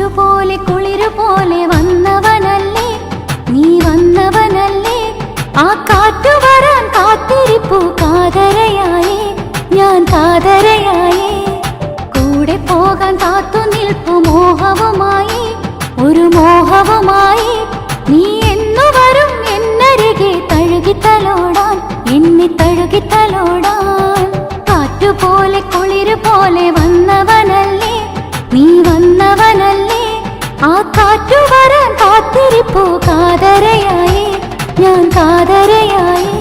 കാറ്റുപോലെ കുളിരുപോലെ വന്നവനല്ലേ, നീ വന്നവനല്ലേ. ആ കാറ്റു വരാൻ കാത്തിരിപ്പു കാതരയായേ, ഞാൻ കാതരയായേ. കൂടെ പോകാൻ കാത്തു നിൽപ്പു മോഹവുമായി, ഒരു മോഹവുമായി. നീ എന്നു വരും എന്നരികെ തഴുകിത്തലോടാൻ, എന്നെ തഴുകിത്തലോടാൻ. കാറ്റുപോലെ കുളിരുപോലെ വന്നവനല്ലേ, നീ വന്നവനല്ലേ. ആ കാറ്റു വരാൻ കാത്തിരിപ്പു കാതരയായേ, ഞാൻ കാതരയായേ.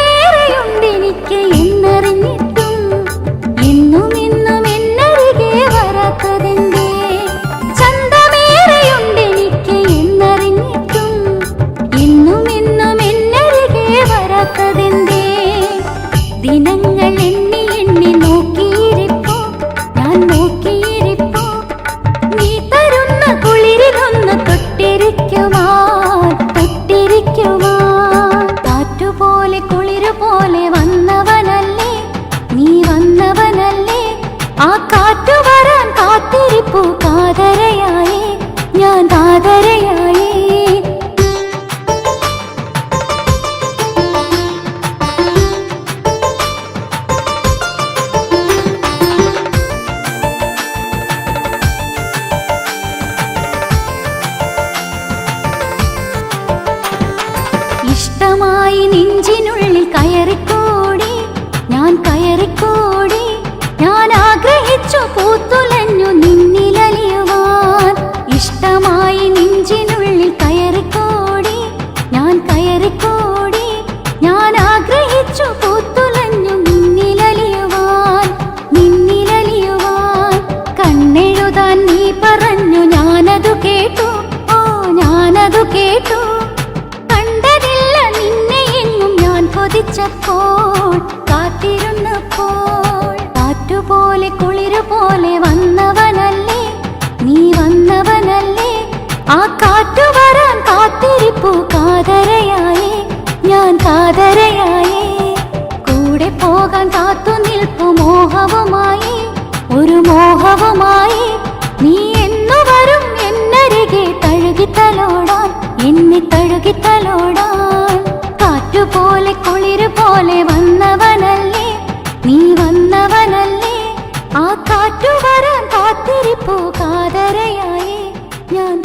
ചന്തമേറെയുണ്ടെനിക്ക് എന്നറിഞ്ഞിട്ടും എന്നും എന്നും എന്നരികെ വരാത്തതെന്തേ? ചന്തമേറെയുണ്ടെനിക്ക് എന്നറിഞ്ഞിട്ടും എന്നും എന്നും എന്നരികെ വരാത്തതെന്തേ? ദിനങ്ങൾ എണ്ണി എണ്ണി നോക്കിയിരിപ്പോ, ഞാൻ നോക്കിയിരിപ്പോ. നീ തരുന്ന കുളിരിലൊന്ന് തൊട്ടിരിക്കുവാൻ, തൊട്ടിരിക്കുവാൻ. കാറ്റുപോലെ കുളിരുപോലെ വന്നവനല്ലേ, നീ വന്നവനല്ലേ. ആ കാറ്റു വരാൻ കാത്തിരിപ്പു കാതരയായേ, ഞാൻ കാതരയായേ. ഇഷ്ടമായി നെഞ്ചിനുള്ളിൽ കയറിക്കൂടി, ഞാൻ കയറിക്കൂടി. ഞാൻ ആഗ്രഹിച്ചു പൂത്തുലഞ്ഞു നിന്നിലലിയുവാൻ. ഇഷ്ടമായി നെഞ്ചിനുള്ളിൽ കയറിക്കൂടി, ഞാൻ കയറിക്കൂടി. ഞാൻ ആഗ്രഹിച്ചു പൂത്തുലഞ്ഞു നിന്നിലലിയുവാൻ, നിന്നിലലിയുവാൻ. കണ്ണെഴുതാൻ നീ പറഞ്ഞു, ഞാനതു കേട്ടു, ഓ ഞാനതു കേട്ടു. കൊതിച്ചപ്പോൾ, കാത്തിരുന്നപ്പോൾ. കാറ്റുപോലെ കുളിരുപോലെ വന്നവനല്ലേ, നീ വന്നവനല്ലേ. ആ കാറ്റു വരാൻ കാത്തിരിപ്പു കാതരയായേ, ഞാൻ കാതരയായേ. കൂടെ പോകാൻ കാത്തു നിൽപ്പു മോഹവുമായി, ഒരു മോഹവുമായി. നീ എന്നു വരും എന്നരികെ തഴുകിത്തലോടാൻ, എന്നെ തഴുകിത്തലോടാൻ. കാറ്റുപോലെ കുളിരുപോലെ വന്നവനല്ലേ, നീ വന്നവനല്ലേ. ആ കാറ്റു വരാൻ കാത്തിരിപ്പു കാതരയായേ, ഞാൻ